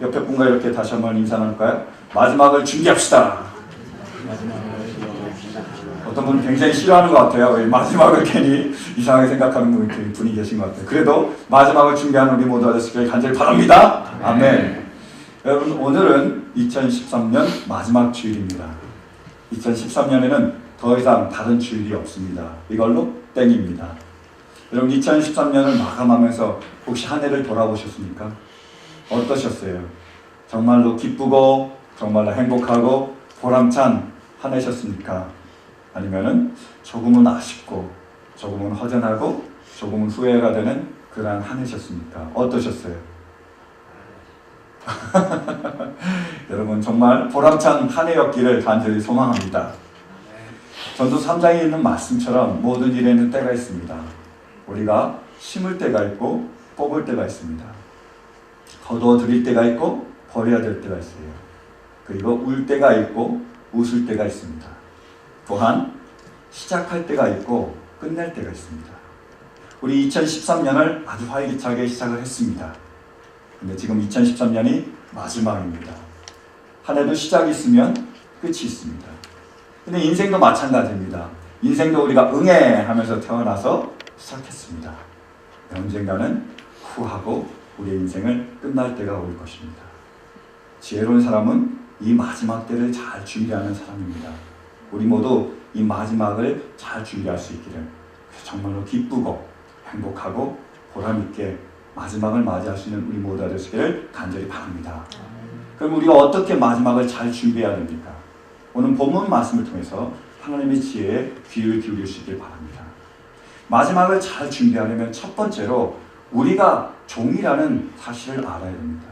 옆에 분과 이렇게 다시 한번 인사 나눌까요? 마지막을 준비합시다. 어떤 분은 굉장히 싫어하는 것 같아요. 왜 마지막을 괜히 이상하게 생각하는 분이 계신 것 같아요. 그래도 마지막을 준비하는 우리 모두 되시길 간절히 바랍니다. 아멘. 여러분, 오늘은 2013년 마지막 주일입니다. 2013년에는 더 이상 다른 주일이 없습니다. 이걸로 땡입니다. 여러분, 2013년을 마감하면서 혹시 한 해를 돌아보셨습니까? 어떠셨어요? 정말로 기쁘고 정말로 행복하고 보람찬 한 해셨습니까? 아니면은 조금은 아쉽고 조금은 허전하고 조금은 후회가 되는 그러한 한 해셨습니까? 어떠셨어요? 여러분, 정말 보람찬 한 해였기를 간절히 소망합니다. 전도 3장에 있는 말씀처럼 모든 일에는 때가 있습니다. 우리가 심을 때가 있고 뽑을 때가 있습니다. 거두어 드릴 때가 있고 버려야 될 때가 있어요. 그리고 울 때가 있고 웃을 때가 있습니다. 또한 시작할 때가 있고 끝낼 때가 있습니다. 우리 2013년을 아주 활기차게 시작을 했습니다. 근데 지금 2013년이 마지막입니다. 한 해도 시작이 있으면 끝이 있습니다. 근데 인생도 마찬가지입니다. 인생도 우리가 응애 하면서 태어나서 시작했습니다. 언젠가는 후하고 우리의 인생을 끝날 때가 올 것입니다. 지혜로운 사람은 이 마지막 때를 잘 준비하는 사람입니다. 우리 모두 이 마지막을 잘 준비할 수 있기를 정말로 기쁘고 행복하고 보람있게 마지막을 맞이할 수 있는 우리 모두가 되시기를 간절히 바랍니다. 그럼 우리가 어떻게 마지막을 잘 준비해야 됩니까? 오늘 본문 말씀을 통해서 하나님의 지혜에 귀를 기울이시길 바랍니다. 마지막을 잘 준비하려면 첫 번째로 우리가 종이라는 사실을 알아야 됩니다.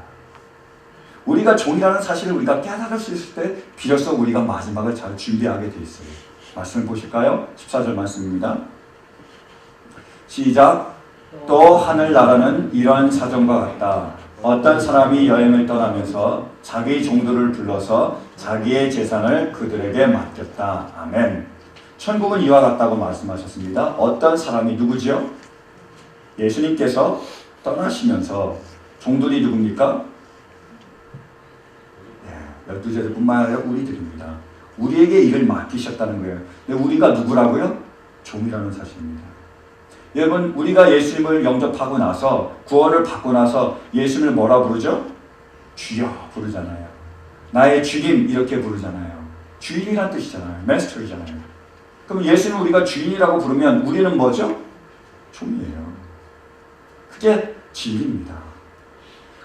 우리가 종이라는 사실을 우리가 깨달을 수 있을 때 비로소 우리가 마지막을 잘 준비하게 돼 있어요. 말씀을 보실까요? 14절 말씀입니다. 시작. 또 하늘나라는 이런 사정과 같다. 어떤 사람이 여행을 떠나면서 자기 종들을 불러서 자기의 재산을 그들에게 맡겼다. 아멘. 천국은 이와 같다고 말씀하셨습니다. 어떤 사람이 누구지요? 예수님께서 떠나시면서 종들이 누굽니까? 12제자뿐만 아니라 우리들입니다. 우리에게 일을 맡기셨다는 거예요. 근데 우리가 누구라고요? 종이라는 사실입니다. 여러분, 우리가 예수님을 영접하고 나서 구원을 받고 나서 예수님을 뭐라 부르죠? 주여 부르잖아요. 나의 주님 이렇게 부르잖아요. 주인이란 뜻이잖아요. 마스터이잖아요. 그럼 예수님 우리가 주인이라고 부르면 우리는 뭐죠? 종이에요. 그게 진리입니다.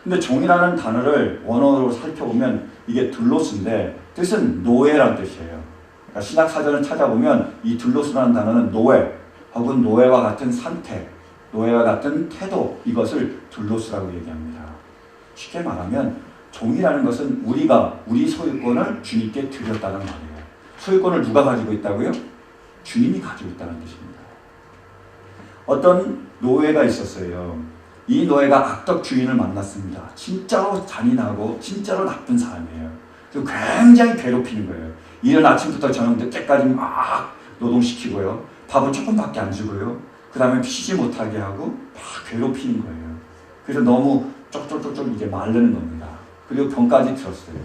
근데 종이라는 단어를 원어로 살펴보면 이게 둘로스인데 뜻은 노예란 뜻이에요. 그러니까 신학사전을 찾아보면 이 둘로스라는 단어는 노예 혹은 노예와 같은 상태, 노예와 같은 태도, 이것을 둘로스라고 얘기합니다. 쉽게 말하면 종이라는 것은 우리가 우리 소유권을 주님께 드렸다는 말이에요. 소유권을 누가 가지고 있다고요? 주님이 가지고 있다는 뜻입니다. 어떤 노예가 있었어요. 이 노예가 악덕 주인을 만났습니다. 진짜로 잔인하고 진짜로 나쁜 사람이에요. 그리고 굉장히 괴롭히는 거예요. 이른 아침부터 저녁 늦게까지 막 노동시키고요. 밥은 조금밖에 안 주고요. 그 다음에 쉬지 못하게 하고 막 괴롭히는 거예요. 그래서 너무 쪽쪽쪽쪽 이제 마르는 겁니다. 그리고 병까지 들었어요.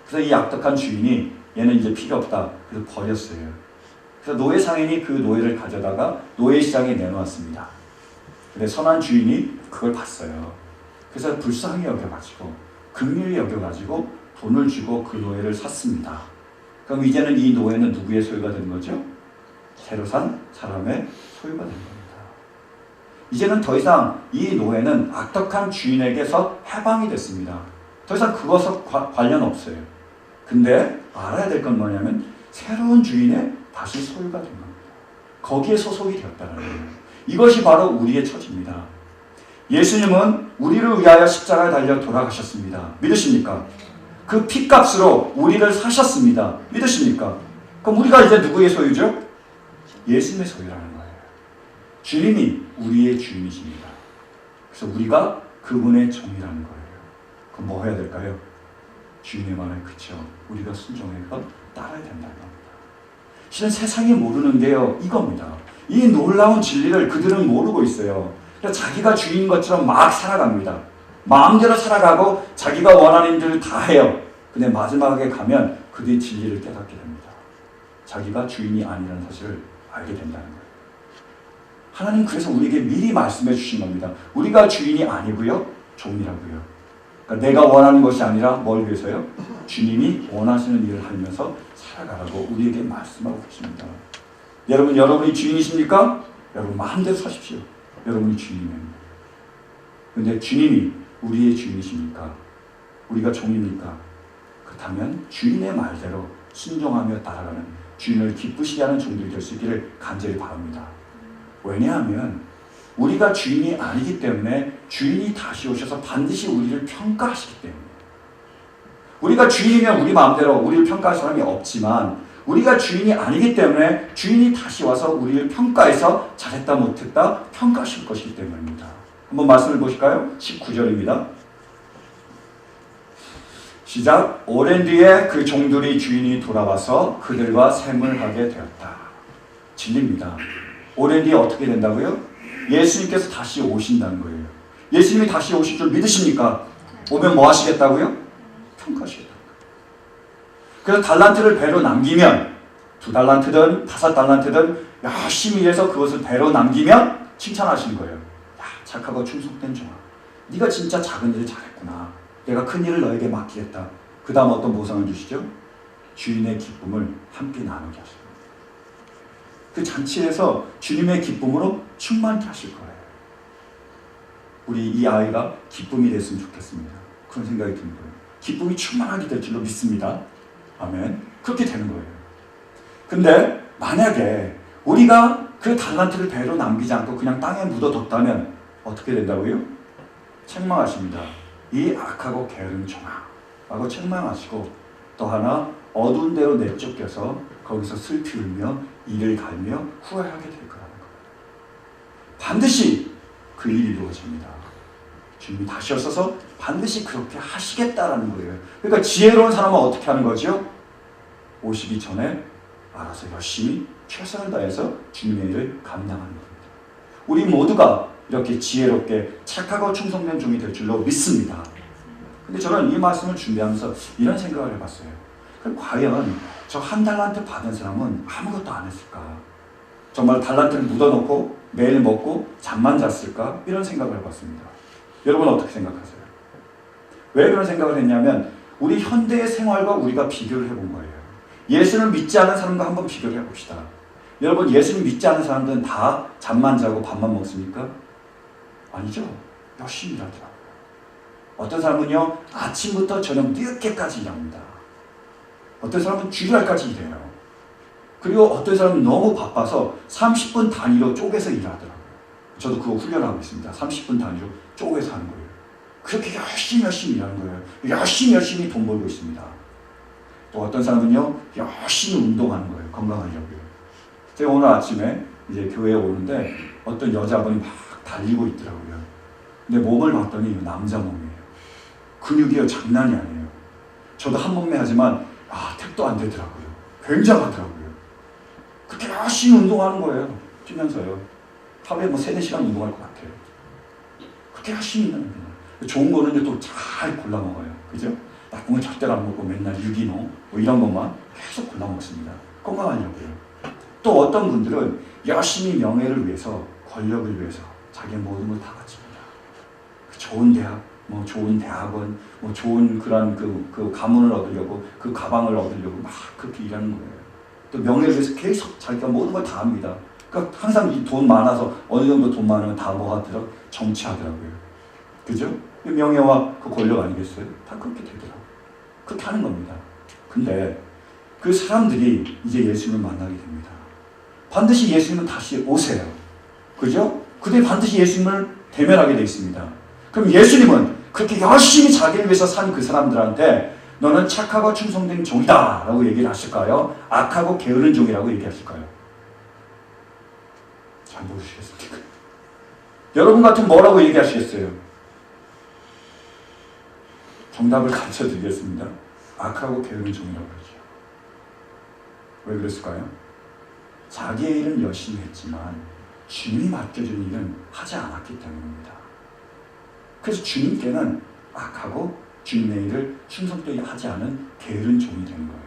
그래서 이 악덕한 주인이 얘는 이제 필요 없다. 그래서 버렸어요. 그래서 노예 상인이 그 노예를 가져다가 노예 시장에 내놓았습니다. 근데 선한 주인이 그걸 봤어요. 그래서 불쌍히 여겨가지고 긍휼히 여겨가지고 돈을 주고 그 노예를 샀습니다. 그럼 이제는 이 노예는 누구의 소유가 된 거죠? 새로 산 사람의 소유가 된 겁니다. 이제는 더 이상 이 노예는 악덕한 주인에게서 해방이 됐습니다. 더 이상 그것과 관련 없어요. 근데 알아야 될 건 뭐냐면 새로운 주인의 다시 소유가 된 겁니다. 거기에 소속이 되었다는 거예요. 이것이 바로 우리의 처지입니다. 예수님은 우리를 위하여 십자가에 달려 돌아가셨습니다. 믿으십니까? 그 피값으로 우리를 사셨습니다. 믿으십니까? 그럼 우리가 이제 누구의 소유죠? 예수님의 소유라는 거예요. 주님이 우리의 주인이십니다. 그래서 우리가 그분의 종이라는 거예요. 그럼 뭐 해야 될까요? 주인의 말에 그쳐 우리가 순종해서 따라야 된다는 겁니다. 실은 세상이 모르는 게요, 이겁니다. 이 놀라운 진리를 그들은 모르고 있어요. 그러니까 자기가 주인인 것처럼 막 살아갑니다. 마음대로 살아가고 자기가 원하는 일을 다 해요. 근데 마지막에 가면 그들이 진리를 깨닫게 됩니다. 자기가 주인이 아니라는 사실을 알게 된다는 거예요. 하나님 그래서 우리에게 미리 말씀해 주신 겁니다. 우리가 주인이 아니고요, 종이라고요. 그러니까 내가 원하는 것이 아니라 뭘 위해서요? 주님이 원하시는 일을 하면서 살아가라고 우리에게 말씀하고 계십니다. 여러분, 여러분이 주인이십니까? 여러분 마음대로 사십시오. 여러분이 주인입니다. 그런데 주님이 우리의 주인이십니까? 우리가 종입니까? 그렇다면 주인의 말대로 순종하며 따라가는, 주인을 기쁘시게 하는 종들이 될 수 있기를 간절히 바랍니다. 왜냐하면 우리가 주인이 아니기 때문에 주인이 다시 오셔서 반드시 우리를 평가하시기 때문에, 우리가 주인이면 우리 마음대로 우리를 평가할 사람이 없지만 우리가 주인이 아니기 때문에 주인이 다시 와서 우리를 평가해서 잘했다 못했다 평가하실 것이기 때문입니다. 한번 말씀을 보실까요? 19절입니다. 시작. 오랜 뒤에 그 종들이 주인이 돌아와서 그들과 셈을 하게 되었다. 진리입니다. 오랜 뒤에 어떻게 된다고요? 예수님께서 다시 오신다는 거예요. 예수님이 다시 오실 줄 믿으십니까? 오면 뭐 하시겠다고요? 평가하시겠다고요. 그래서 달란트를 배로 남기면, 2달란트든 5달란트든 열심히 일해서 그것을 배로 남기면 칭찬하시는 거예요. 야, 착하고 충성된 종아, 네가 진짜 작은 일을 잘했구나. 내가 큰 일을 너에게 맡기겠다. 그 다음 어떤 보상을 주시죠? 주인의 기쁨을 함께 나누게 하십니다. 그 잔치에서 주님의 기쁨으로 충만케 하실 거예요. 우리 이 아이가 기쁨이 됐으면 좋겠습니다. 그런 생각이 드는 거예요. 기쁨이 충만하게 될 줄로 믿습니다. 아멘. 그렇게 되는 거예요. 근데 만약에 우리가 그 달란트를 배로 남기지 않고 그냥 땅에 묻어뒀다면 어떻게 된다고요? 책망하십니다. 이 악하고 게으른 종아 라고 책망하시고, 또 하나 어두운 데로 내쫓겨서 거기서 슬피 울며 이를 갈며 후회하게 될 거라는 거예요. 반드시 그 일이 이루어집니다. 주님이 다시 오셔서 반드시 그렇게 하시겠다라는 거예요. 그러니까 지혜로운 사람은 어떻게 하는 거죠? 오시기 전에 알아서 열심히 최선을 다해서 주님의 일을 감당하는 겁니다. 우리 모두가 이렇게 지혜롭게 착하고 충성된 종이 될 줄로 믿습니다. 근데 저는 이 말씀을 준비하면서 이런 생각을 해봤어요. 그럼 과연 저 1달란트 받은 사람은 아무것도 안 했을까? 정말 달란트를 묻어놓고 매일 먹고 잠만 잤을까? 이런 생각을 해봤습니다. 여러분 어떻게 생각하세요? 왜 그런 생각을 했냐면 우리 현대의 생활과 우리가 비교를 해본 거예요. 예수를 믿지 않은 사람과 한번 비교를 해봅시다. 여러분, 예수를 믿지 않은 사람들은 다 잠만 자고 밥만 먹습니까? 아니죠. 열심히 일하더라고요. 어떤 사람은요, 아침부터 저녁 늦게까지 일합니다. 어떤 사람은 주일날까지 일해요. 그리고 어떤 사람은 너무 바빠서 30분 단위로 쪼개서 일하더라고요. 저도 그거 훈련하고 있습니다. 30분 단위로 쪼개서 하는 거예요. 그렇게 열심히 일하는 거예요. 열심히 돈 벌고 있습니다. 또 어떤 사람은요, 열심히 운동하는 거예요. 건강하려고요. 제가 오늘 아침에 이제 교회에 오는데 어떤 여자분이 막 달리고 있더라고요. 근데 몸을 봤더니 남자 몸이에요. 근육이요, 장난이 아니에요. 저도 한 몸매 하지만 택도 안 되더라고요. 굉장하더라고요. 그렇게 열심히 운동하는 거예요. 뛰면서요. 하루에 뭐 3-4시간 운동할 것 같아요. 그렇게 열심히 있는 거예요. 좋은 거는 또 잘 골라 먹어요. 그죠? 나쁜 건 절대로 안 먹고 맨날 유기농 뭐 이런 것만 계속 골라 먹습니다. 건강하려고요. 또 어떤 분들은 열심히 명예를 위해서, 권력을 위해서 자기의 모든 걸 다 바칩니다. 좋은 대학, 뭐 좋은 대학원, 뭐 좋은 그런 그 가문을 얻으려고, 그 가방을 얻으려고 막 그렇게 일하는 거예요. 또 명예를 위해서 계속 자기가 모든 걸 다 합니다. 그러니까 항상 이 돈 많아서 어느 정도 돈 많으면 다 뭐 하더라고요? 정치하더라고요. 그죠? 명예와 그 권력 아니겠어요? 다 그렇게 되더라고요. 그렇게 하는 겁니다. 근데 그 사람들이 이제 예수님을 만나게 됩니다. 반드시 예수님은 다시 오세요. 그죠? 그들이 반드시 예수님을 대면하게 되어 있습니다. 그럼 예수님은 그렇게 열심히 자기를 위해서 산 그 사람들한테 너는 착하고 충성된 종이다 라고 얘기를 하실까요? 악하고 게으른 종이라고 얘기하실까요? 잘 모르시겠습니까? 여러분 같으면 뭐라고 얘기하시겠어요? 정답을 가르쳐 드리겠습니다. 악하고 게으른 종이라고 그러죠. 왜 그랬을까요? 자기의 일은 열심히 했지만 주님이 맡겨준 일은 하지 않았기 때문입니다. 그래서 주님께는 악하고 주님의 일을 충성되게 하지 않은 게으른 종이 되는 거예요.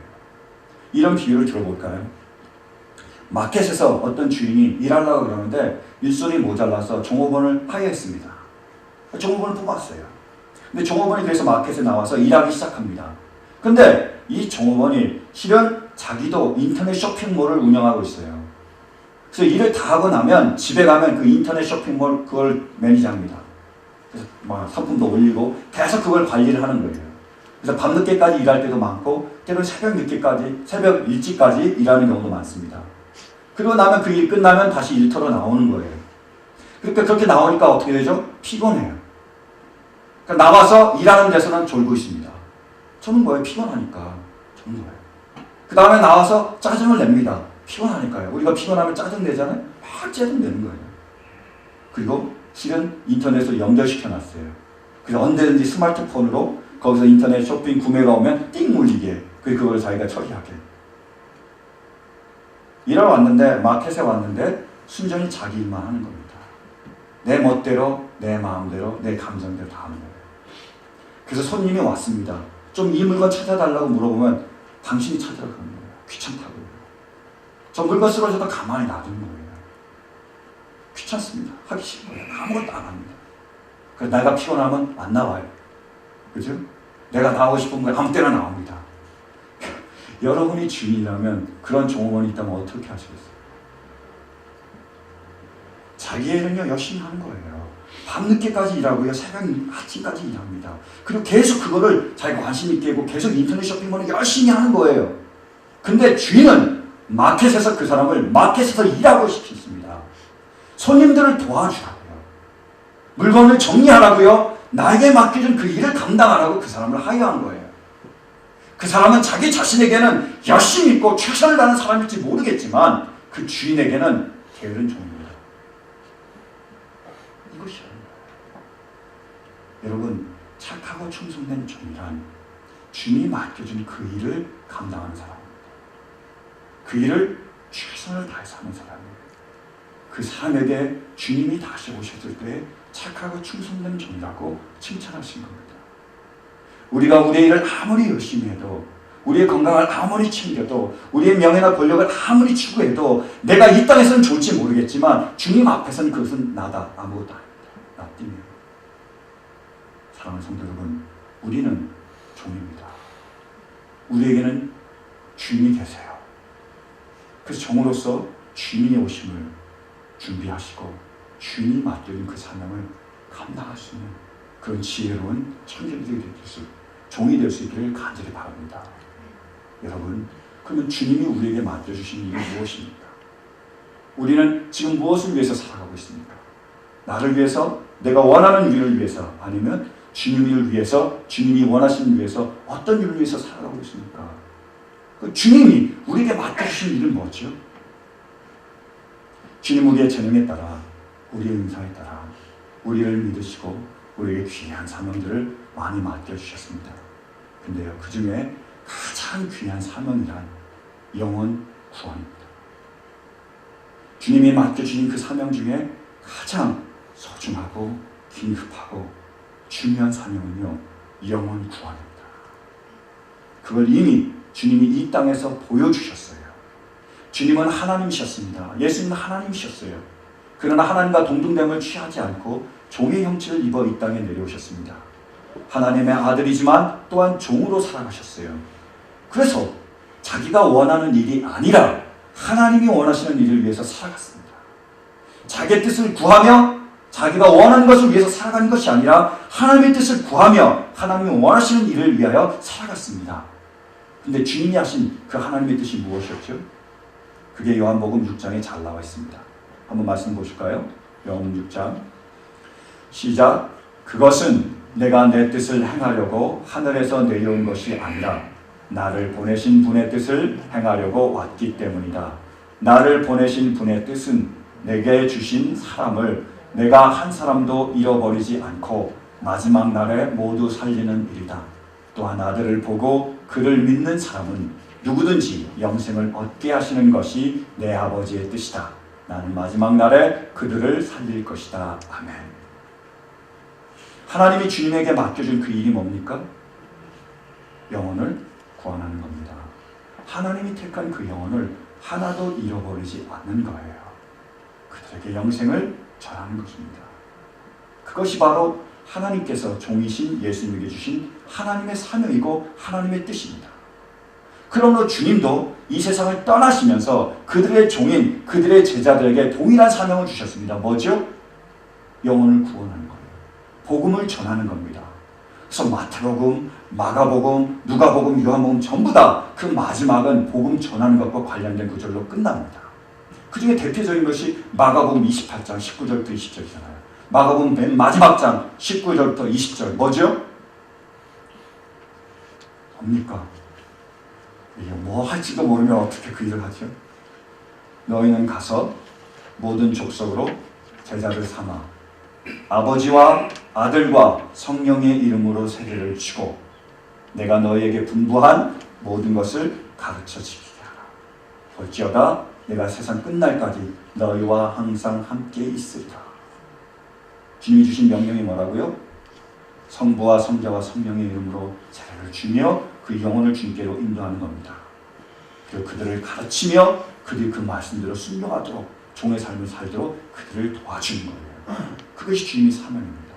이런 비유를 들어볼까요? 마켓에서 어떤 주인이 일하려고 그러는데 일손이 모자라서 종업원을 하야했습니다. 종업원을 뽑았어요. 근데 종업원이 그래서 마켓에 나와서 일하기 시작합니다. 근데 이 종업원이 실은 자기도 인터넷 쇼핑몰을 운영하고 있어요. 그래서 일을 다 하고 나면 집에 가면 그 인터넷 쇼핑몰 그걸 매니저합니다. 그래서 막 상품도 올리고 계속 그걸 관리를 하는 거예요. 그래서 밤늦게까지 일할 때도 많고 때로는 새벽 일찍까지 일하는 경우도 많습니다. 그리고 나면 그 일 끝나면 다시 일터로 나오는 거예요. 그러니까 그렇게 나오니까 어떻게 되죠? 피곤해요. 그러니까 나와서 일하는 데서는 졸고 있습니다. 저는 뭐예요? 피곤하니까 저는 거예요. 그 다음에 나와서 짜증을 냅니다. 피곤하니까요. 우리가 피곤하면 짜증 내잖아요. 막 짜증 내는 거예요. 그리고 실은 인터넷으로 연결시켜놨어요. 그래서 언제든지 스마트폰으로 거기서 인터넷 쇼핑 구매가 오면 띵 울리게 그걸 자기가 처리하게. 일하러 왔는데 마켓에 왔는데 순전히 자기 일만 하는 겁니다. 내 멋대로 내 마음대로 내 감정대로 다 하는 거예요. 그래서 손님이 왔습니다. 좀 이 물건 찾아달라고 물어보면 당신이 찾으라고 하는 거예요. 귀찮다고요. 저 물건 쓰러져도 가만히 놔두는 거예요. 귀찮습니다. 하기 싫은 거예요. 아무것도 안 합니다. 그래서 내가 피곤하면 안 나와요. 그죠? 내가 나오고 싶은 거 아무 때나 나옵니다. 여러분이 주인이라면 그런 종업원이 있다면 어떻게 하시겠어요? 자기 일은요 열심히 하는 거예요. 밤늦게까지 일하고요. 새벽 아침까지 일합니다. 그리고 계속 그거를 자기가 관심 있게 하고 계속 인터넷 쇼핑몰을 열심히 하는 거예요. 근데 주인은 마켓에서 그 사람을 마켓에서 일하고 시켰습니다. 손님들을 도와주라고요. 물건을 정리하라고요. 나에게 맡겨준 그 일을 감당하라고 그 사람을 하여한 거예요. 그 사람은 자기 자신에게는 열심히 있고 최선을 다하는 사람일지 모르겠지만 그 주인에게는 게으른 종입니다. 이것이 여러분, 착하고 충성된 종이란 주님이 맡겨준 그 일을 감당하는 사람입니다. 그 일을 최선을 다해서 하는 사람이에요. 그 사람에게 주님이 다시 오셨을 때 착하고 충성된 종이라고 칭찬하신 겁니다. 우리가 우리의 일을 아무리 열심히 해도, 우리의 건강을 아무리 챙겨도, 우리의 명예나 권력을 아무리 추구해도 내가 이 땅에서는 좋을지 모르겠지만 주님 앞에서는 그것은 나다, 아무것도 아닙니다. 나띵이에요. 사랑하는 성도 여러분, 우리는 종입니다. 우리에게는 주인이 계세요. 그래서 종으로서 주인의 오심을 준비하시고 주인이 맡겨진 그 사명을 감당할 수 있는 그런 지혜로운 청년들이 종이 될 수 있기를 간절히 바랍니다. 여러분, 그러면 주님이 우리에게 맡겨주신 일이 무엇입니까? 우리는 지금 무엇을 위해서 살아가고 있습니까? 나를 위해서, 내가 원하는 일을 위해서, 아니면 주님 일을 위해서, 주님이 원하시는 일을 위해서 어떤 일을 위해서 살아가고 있습니까? 그 주님이 우리에게 맡겨주신 일은 뭐죠? 주님 우리의 재능에 따라, 우리의 은사에 따라 우리를 믿으시고 우리에게 귀한 사명들을 많이 맡겨주셨습니다. 근데요, 그 중에 가장 귀한 사명이란 영혼 구원입니다. 주님이 맡겨주신 그 사명 중에 가장 소중하고 긴급하고 중요한 사명은요, 영혼 구원입니다. 그걸 이미 주님이 이 땅에서 보여주셨어요. 주님은 하나님이셨습니다. 예수님은 하나님이셨어요. 그러나 하나님과 동등됨을 취하지 않고 종의 형체를 입어 이 땅에 내려오셨습니다. 하나님의 아들이지만 또한 종으로 살아가셨어요. 그래서 자기가 원하는 일이 아니라 하나님이 원하시는 일을 위해서 살아갔습니다. 자기의 뜻을 구하며 자기가 원하는 것을 위해서 살아가는 것이 아니라 하나님의 뜻을 구하며 하나님이 원하시는 일을 위하여 살아갔습니다. 근데 주님이 하신 그 하나님의 뜻이 무엇이었죠? 그게 요한복음 6장에 잘 나와 있습니다. 한번 말씀 보실까요? 요한복음 6장 시작. 그것은 내가 내 뜻을 행하려고 하늘에서 내려온 것이 아니라 나를 보내신 분의 뜻을 행하려고 왔기 때문이다. 나를 보내신 분의 뜻은 내게 주신 사람을 내가 한 사람도 잃어버리지 않고 마지막 날에 모두 살리는 일이다. 또한 아들을 보고 그를 믿는 사람은 누구든지 영생을 얻게 하시는 것이 내 아버지의 뜻이다. 나는 마지막 날에 그들을 살릴 것이다. 아멘. 하나님이 주님에게 맡겨준 그 일이 뭡니까? 영혼을 구원하는 겁니다. 하나님이 택한 그 영혼을 하나도 잃어버리지 않는 거예요. 그들에게 영생을 전하는 것입니다. 그것이 바로 하나님께서 종이신 예수님에게 주신 하나님의 사명이고 하나님의 뜻입니다. 그러므로 주님도 이 세상을 떠나시면서 그들의 종인 그들의 제자들에게 동일한 사명을 주셨습니다. 뭐죠? 영혼을 구원하는 거예요. 복음을 전하는 겁니다. 그래서 마태복음, 마가복음, 누가복음, 요한복음 전부 다 그 마지막은 복음 전하는 것과 관련된 구절로 끝납니다. 그 중에 대표적인 것이 마가복음 28장 19절부터 20절이잖아요. 마가복음 맨 마지막 장 19절부터 20절 뭐죠? 뭡니까? 이게 뭐 할지도 모르면 어떻게 그 일을 하죠? 너희는 가서 모든 족속으로 제자를 삼아 아버지와 아들과 성령의 이름으로 세례를 주고 내가 너희에게 분부한 모든 것을 가르쳐 지키게 하라. 볼지어다 내가 세상 끝날까지 너희와 항상 함께 있으리라. 주님이 주신 명령이 뭐라고요? 성부와 성자와 성령의 이름으로 세례를 주며 그 영혼을 주님께로 인도하는 겁니다. 그리고 그들을 가르치며 그들이 그 말씀대로 순종하도록 종의 삶을 살도록 그들을 도와주는 거예요. 그것이 주님의 사명입니다.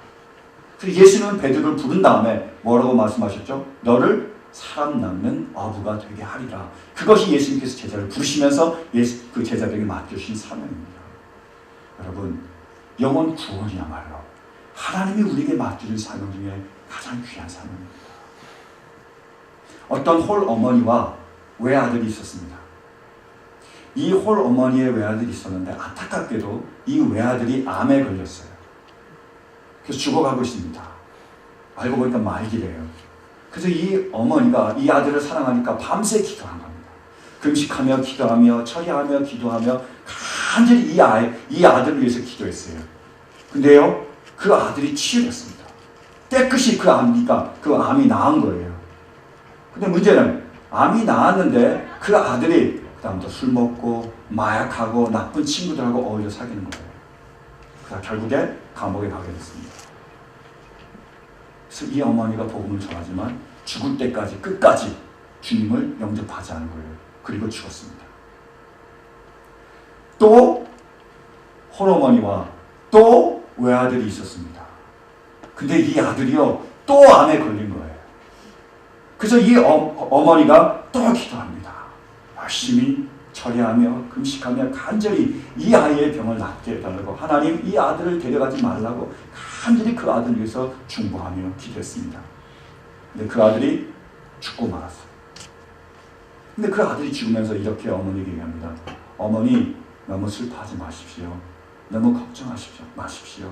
그래서 예수님은 베드로를 부른 다음에 뭐라고 말씀하셨죠? 너를 사람 낳는 어부가 되게 하리라. 그것이 예수님께서 제자를 부르시면서 그 제자들에게 맡겨주신 사명입니다. 여러분, 영혼 구원이야말로 하나님이 우리에게 맡겨준 사명 중에 가장 귀한 사명입니다. 어떤 홀 어머니와 외아들이 있었습니다. 이 홀 어머니의 외아들이 있었는데 안타깝게도 이 외아들이 암에 걸렸어요. 그래서 죽어가고 있습니다. 알고 보니까 말기래요. 그래서 이 어머니가 이 아들을 사랑하니까 밤새 기도한 겁니다. 금식하며 기도하며 처리하며 기도하며 간절히 이 아들을 위해서 기도했어요. 근데요, 그 아들이 치유됐습니다. 깨끗이 그 암이 나은 거예요. 근데 문제는 암이 나았는데 그 아들이 그다음부터 술 먹고 마약하고 나쁜 친구들하고 어울려 사귀는 거예요. 그래서 결국에 감옥에 가게 됐습니다. 그래서 이 어머니가 복음을 전하지만 죽을 때까지 끝까지 주님을 영접하지 않은 거예요. 그리고 죽었습니다. 또 홀어머니와 또 외아들이 있었습니다. 근데 이 아들이요 또 암에 걸린 거예요. 그래서 이 어머니가 또 기도합니다. 열심히 처리하며 금식하며 간절히 이 아이의 병을 낫게 해달라고 하나님 이 아들을 데려가지 말라고 간절히 그 아들을 위해서 중보하며 기도했습니다. 근데 그 아들이 죽고 말았어요. 근데 그 아들이 죽으면서 이렇게 어머니에게 얘기합니다. 어머니 너무 슬퍼하지 마십시오. 너무 걱정하십시오. 마십시오.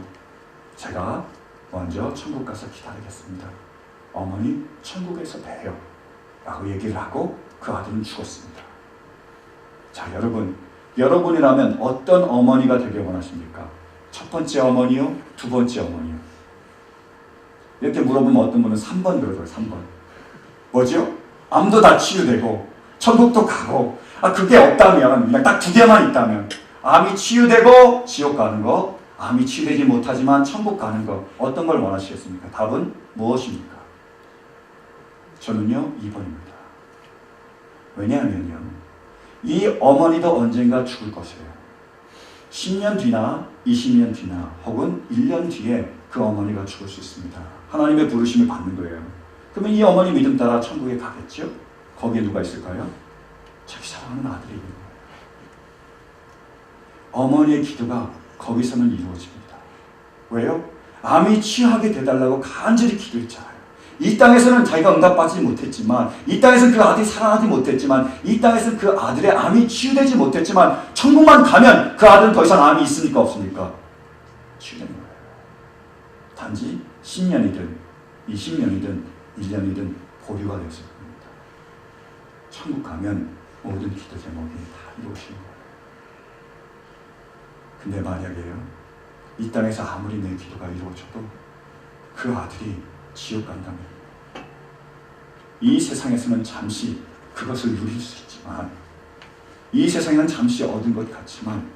제가 먼저 천국 가서 기다리겠습니다. 어머니 천국에서 봬요. 라고 얘기를 하고 그 아들은 죽었습니다. 자, 여러분이라면 어떤 어머니가 되길 원하십니까? 첫 번째 어머니요? 두 번째 어머니요? 이렇게 물어보면 어떤 분은 3번 그러더라고요. 3번. 뭐죠? 암도 다 치유되고 천국도 가고 그게 없다면 그냥 딱 두 개만 있다면 암이 치유되고 지옥 가는 거, 암이 치유되지 못하지만 천국 가는 거 어떤 걸 원하시겠습니까? 답은 무엇입니까? 저는요 2번입니다. 왜냐하면요 이 어머니도 언젠가 죽을 것이에요. 10년 뒤나 20년 뒤나 혹은 1년 뒤에 그 어머니가 죽을 수 있습니다. 하나님의 부르심을 받는 거예요. 그러면 이 어머니 믿음 따라 천국에 가겠죠? 거기에 누가 있을까요? 자기 사랑하는 아들이 있는 거예요. 어머니의 기도가 거기서는 이루어집니다. 왜요? 암이 치유하게 되달라고 간절히 기도했잖아요. 이 땅에서는 자기가 응답받지 못했지만, 이 땅에서는 그 아들이 살아나지 못했지만, 이 땅에서는 그 아들의 암이 치유되지 못했지만, 천국만 가면 그 아들은 더 이상 암이 있습니까? 없습니까? 치유되는 거예요. 단지 10년이든 20년이든 1년이든 보류가 되었을 겁니다. 천국 가면 모든 기도 제목이 다 이루어지는 거예요. 근데 만약에요, 이 땅에서 아무리 내 기도가 이루어져도 그 아들이 지옥 간다면 이 세상에서는 잠시 그것을 누릴 수 있지만, 이 세상에는 잠시 얻은 것 같지만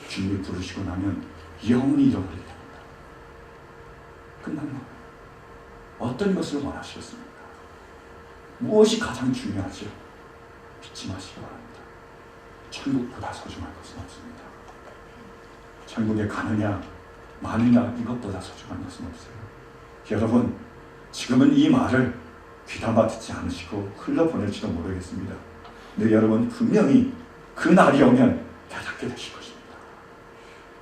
주님이 부르시고 나면 영원히 잃어버리게 됩니다. 끝나는 거예요. 어떤 것을 원하시겠습니까? 무엇이 가장 중요하죠? 잊지 마시기 바랍니다. 천국보다 소중한 것은 없습니다. 천국에 가느냐 마느냐 이것보다 소중한 것은 없어요. 여러분, 지금은 이 말을 귀담아 듣지 않으시고 흘려보낼지도 모르겠습니다. 근데 여러분 분명히 그 날이 오면 깨닫게 되실 것입니다.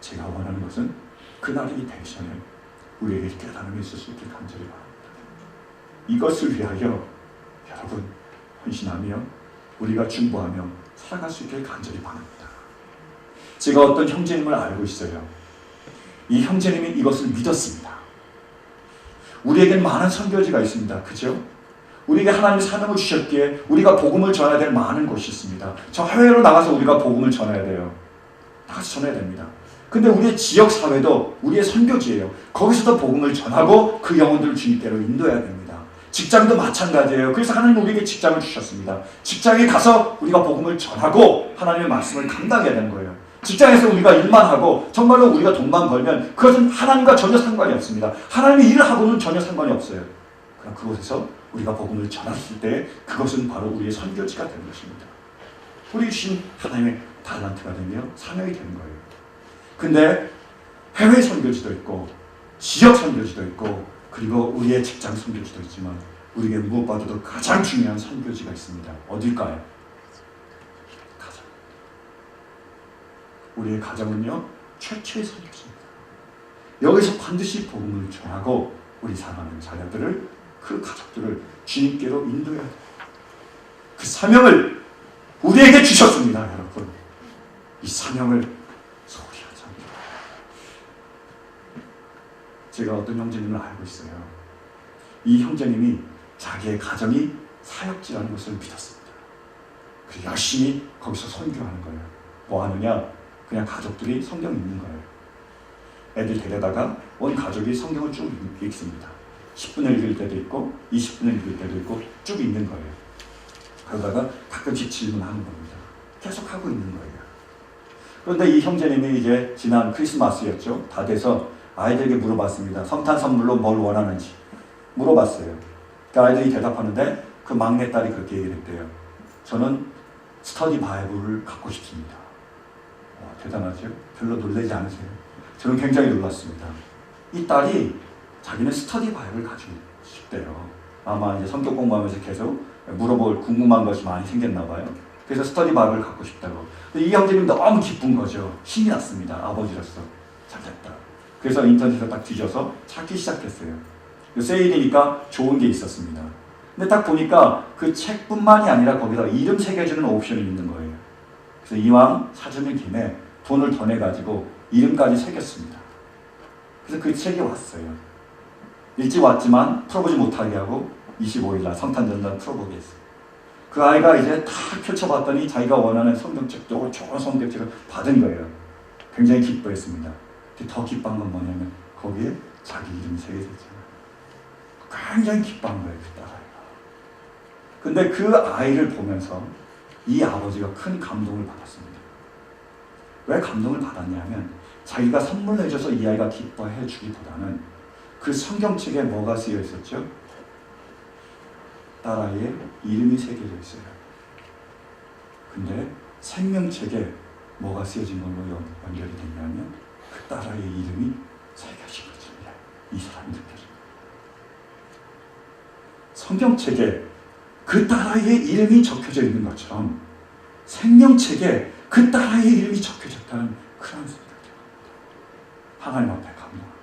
제가 원하는 것은 그 날이 되기 전에 우리에게 깨달음이 있을 수 있게 간절히 바랍니다. 이것을 위하여 여러분 헌신하며 우리가 중보하며 살아갈 수 있게 간절히 바랍니다. 제가 어떤 형제님을 알고 있어요. 이 형제님이 이것을 믿었습니다. 우리에겐 많은 선교지가 있습니다. 그죠? 우리에게 하나님의 사명을 주셨기에 우리가 복음을 전해야 될 많은 곳이 있습니다. 저 해외로 나가서 우리가 복음을 전해야 돼요. 나가서 전해야 됩니다. 근데 우리의 지역 사회도 우리의 선교지예요. 거기서도 복음을 전하고 그 영혼들을 주님께로 인도해야 됩니다. 직장도 마찬가지예요. 그래서 하나님은 우리에게 직장을 주셨습니다. 직장에 가서 우리가 복음을 전하고 하나님의 말씀을 감당해야 되는 거예요. 직장에서 우리가 일만 하고 정말로 우리가 돈만 벌면 그것은 하나님과 전혀 상관이 없습니다. 하나님의 일을 하고는 전혀 상관이 없어요. 그럼 그곳에서 우리가 복음을 전했을 때 그것은 바로 우리의 선교지가 되는 것입니다. 우리 주신 하나님의 달란트가 되며 사명이 되는 거예요. 근데 해외 선교지도 있고 지역 선교지도 있고 그리고 우리의 직장 선교지도 있지만 우리에게 무엇보다도 가장 중요한 선교지가 있습니다. 어딜까요? 가정. 우리의 가정은요 최초의 선교지입니다. 여기서 반드시 복음을 전하고 우리 사랑하는 자녀들을 그 가족들을 주님께로 인도해야 돼요. 그 사명을 우리에게 주셨습니다. 여러분 이 사명을 소홀히 하지 않게. 제가 어떤 형제님을 알고 있어요. 이 형제님이 자기의 가정이 사역지라는 것을 믿었습니다. 그래서 열심히 거기서 선교하는 거예요. 뭐 하느냐? 그냥 가족들이 성경 읽는 거예요. 애들 데려다가 온 가족이 성경을 쭉 읽습니다. 10분을 읽을 때도 있고 20분을 읽을 때도 있고 쭉 읽는 거예요. 그러다가 가끔씩 질문하는 겁니다. 계속 하고 있는 거예요. 그런데 이 형제님이 이제 지난 크리스마스였죠. 다 돼서 아이들에게 물어봤습니다. 성탄 선물로 뭘 원하는지 물어봤어요. 그 아이들이 대답하는데 그 막내딸이 그렇게 얘기를 했대요. 저는 스터디 바이블을 갖고 싶습니다. 대단하죠? 별로 놀라지 않으세요? 저는 굉장히 놀랐습니다. 이 딸이 자기는 스터디 바이블을 가지고 싶대요. 아마 이제 성격 공부하면서 계속 물어볼 궁금한 것이 많이 생겼나 봐요. 그래서 스터디 바이블을 갖고 싶다고. 이 형제님 너무 기쁜 거죠. 신이 났습니다. 아버지로서. 잘 됐다. 그래서 인터넷에 딱 뒤져서 찾기 시작했어요. 세일이니까 좋은 게 있었습니다. 근데 딱 보니까 그 책뿐만이 아니라 거기다 이름 새겨주는 옵션이 있는 거예요. 그래서 이왕 찾으는 김에 돈을 더 내가지고 이름까지 새겼습니다. 그래서 그 책이 왔어요. 일찍 왔지만 풀어보지 못하게 하고 25일날 성탄전날 풀어보게 했어요. 그 아이가 이제 다 펼쳐봤더니 자기가 원하는 성경책도 좋은 성경책을 받은 거예요. 굉장히 기뻐했습니다. 근데 더 기뻐한 건 뭐냐면 거기에 자기 이름이 새겨져 있잖아요. 굉장히 기뻐한 거예요. 그 딸아이가. 근데 그 아이를 보면서 이 아버지가 큰 감동을 받았습니다. 왜 감동을 받았냐면 자기가 선물을 해줘서 이 아이가 기뻐해 주기보다는 그 성경책에 뭐가 쓰여 있었죠? 딸아이의 이름이 새겨져 있어요. 근데 생명책에 뭐가 쓰여진 걸로 연결이 됐냐면 그 딸아이의 이름이 새겨진 것입니다. 이 사람이 느껴집니다. 성경책에 그 딸아이의 이름이 적혀져 있는 것처럼 생명책에 그 딸아이의 이름이 적혀졌다는 그런 생각이 듭니다. 하나님 앞에 감동합니다.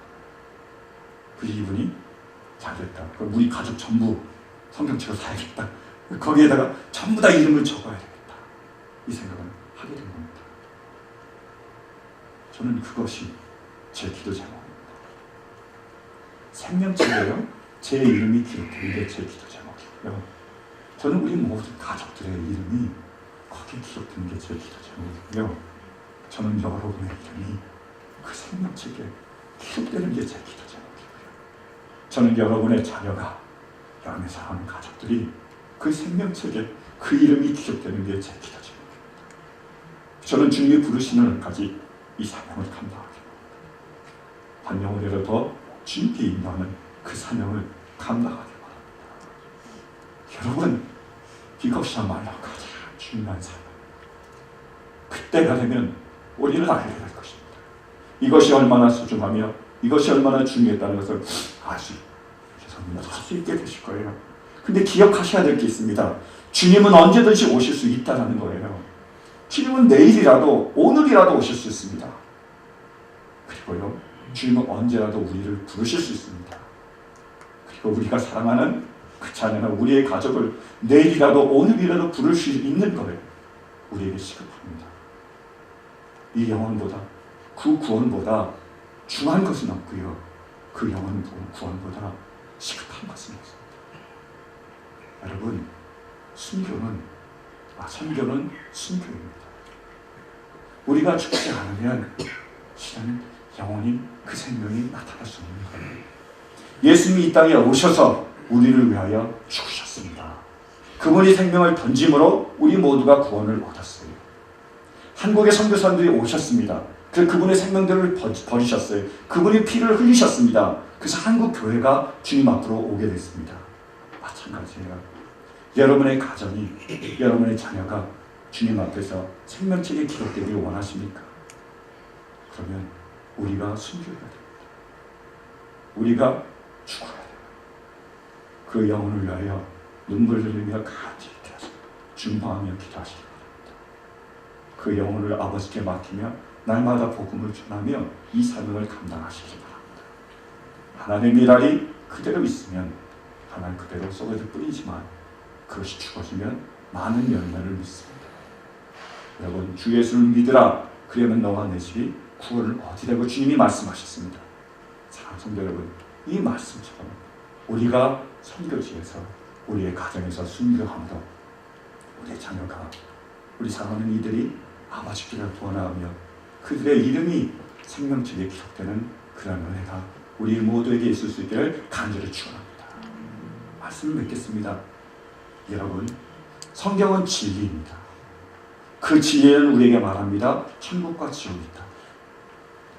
그 이분이 잘됐다. 우리 가족 전부 성경책을 사야겠다. 거기에다가 전부 다 이름을 적어야 되겠다. 이 생각을 하게 된 겁니다. 저는 그것이 제 기도 제목입니다. 생명책에요. 제 이름이 기록된 게 제 기도 제목이고요. 저는 우리 모든 가족들의 이름이 거기에 기록된 게 제 기도 제목이고요. 저는 여러분의 이름이 그 생명책에 기록되는 게 제 기도 제목이고요. 저는 여러분의 자녀가 여러분의 사랑하는 가족들이 그 생명책에 그 이름이 기록되는 게 제 기도 제목입니다. 저는 주님이 부르시는 날까지 이 사명을 감당하게 합니다. 한 영혼이라도 더 주님께 인도하는 그 사명을 감당하게 바랍니다. 여러분, 이것이야말로 가장 중요한 삶. 그때가 되면 우리는 알게 될 것입니다. 이것이 얼마나 소중하며 이것이 얼마나 중요했다는 것을 알 수 있게 되실 거예요. 근데 기억하셔야 될 게 있습니다. 주님은 언제든지 오실 수 있다는 거예요. 주님은 내일이라도 오늘이라도 오실 수 있습니다. 그리고요, 주님은 언제라도 우리를 부르실 수 있습니다. 그리고 우리가 사랑하는 그 자녀나 우리의 가족을 내일이라도 오늘이라도 부를 수 있는 거예요. 우리에게 시급합니다. 이 영혼보다, 그 구원보다 중요한 것은 없고요, 그 영혼 구원보다 시급한 것은 없습니다. 여러분, 선교는 순교입니다. 우리가 죽지 않으면 실은 영원히 그 생명이 나타날 수 없는 거예요. 예수님이 이 땅에 오셔서 우리를 위하여 죽으셨습니다. 그분이 생명을 던짐으로 우리 모두가 구원을 얻었어요. 한국의 선교사님들이 오셨습니다. 그분의 생명들을 버리셨어요. 그분이 피를 흘리셨습니다. 그래서 한국 교회가 주님 앞으로 오게 됐습니다. 마찬가지예요. 여러분의 가정이, 여러분의 자녀가 주님 앞에서 생명책에 기록되기를 원하십니까? 그러면 우리가 순교해야 됩니다. 우리가 죽어야 돼요. 그 영혼을 위하여 눈물 흘리며 간절히 중보하며 기도하시기 바랍니다. 그 영혼을 아버지께 맡기며 날마다 복음을 전하며 이 사명을 감당하시기 바랍니다. 하나님의 날이 그대로 있으면 하나님 그대로 썩어질 뿐이지만 그것이 죽어지면 많은 열매를 믿습니다. 여러분, 주 예수를 믿으라. 그러면 너와 내 집이 구원을 얻으려고 주님이 말씀하셨습니다. 사랑하는 성도 여러분, 이 말씀처럼 우리가 선교지에서 우리의 가정에서 순교함으로 우리의 자녀가, 우리 사랑하는 이들이 아버지께로 구원하며 그들의 이름이 생명책에 기록되는 그런 은혜가 우리 모두에게 있을 수 있기를 간절히 축원합니다. 말씀을 맺겠습니다. 여러분, 성경은 진리입니다. 그 진리는 우리에게 말합니다. 천국과 지옥이 있다.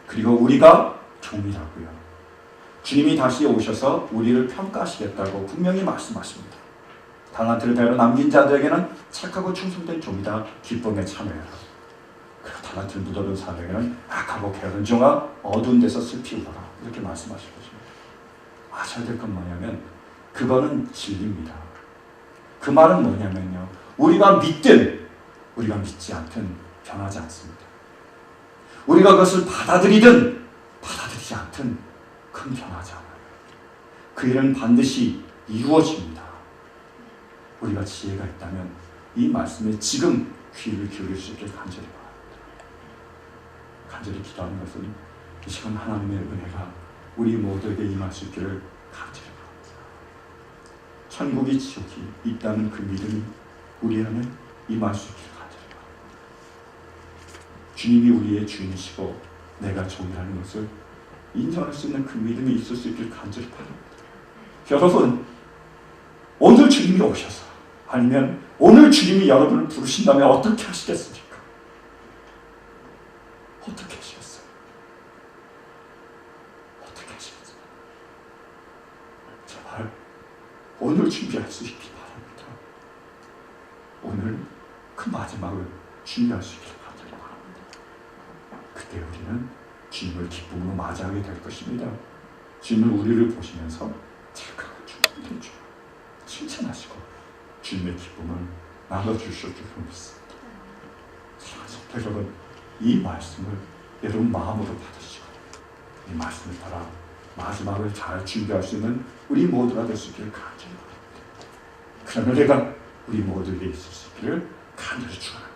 그리고 우리가 종이라고요. 주님이 다시 오셔서 우리를 평가하시겠다고 분명히 말씀하십니다. 달란트를 배로 남긴 자들에게는 착하고 충성된 종이다 기쁨에 참여해라. 그리고 달란트를 묻어둔 사람에게는 악하고 게으른 종아 어두운 데서 슬피 울어라. 이렇게 말씀하신 것입니다. 아셔야 될 건 뭐냐면 그거는 진리입니다. 그 말은 뭐냐면요, 우리가 믿든 우리가 믿지 않든 변하지 않습니다. 우리가 그것을 받아들이든 받아들이지 않든 그건 변하지 않아요. 그 일은 반드시 이루어집니다. 우리가 지혜가 있다면 이 말씀에 지금 귀를 기울일 수 있게 간절히 바랍니다. 간절히 기도하는 것은 이 시간 하나님의 은혜가 우리 모두에게 임할 수 있기를 간절히 바랍니다. 천국이 지옥이 있다는 그 믿음이 우리 안에 임할 수 있기를 간절히 바랍니다. 주님이 우리의 주인이시고 내가 종이라는 것을 인정할 수 있는 그 믿음이 있을 수 있기를 간절히 바랍니다. 여러분, 오늘 주님이 오셔서 아니면 오늘 주님이 여러분을 부르신다면 어떻게 하시겠습니까? 어떻게 하시겠어요? 어떻게 하시겠어요? 제발 오늘 준비할 수 있기 바랍니다. 오늘 그 마지막을 준비할 수 있기 간절히 바랍니다. 그때 우리는 주님을 기쁨으로 맞이하게 될 것입니다. 주님은 우리를 보시면서 착하고 충성된 주 칭찬하시고 주님의 기쁨을 나눠주실 줄 믿습니다. 사랑하는 여러분, 이 말씀을 여러분 마음으로 받으시고 이 말씀을 따라 마지막을 잘 준비할 수 있는 우리 모두가 될 수 있기를 간절히 바랍니다. 그런 은혜가 우리 모두에게 있을 수 있기를 간절히 축원합니다.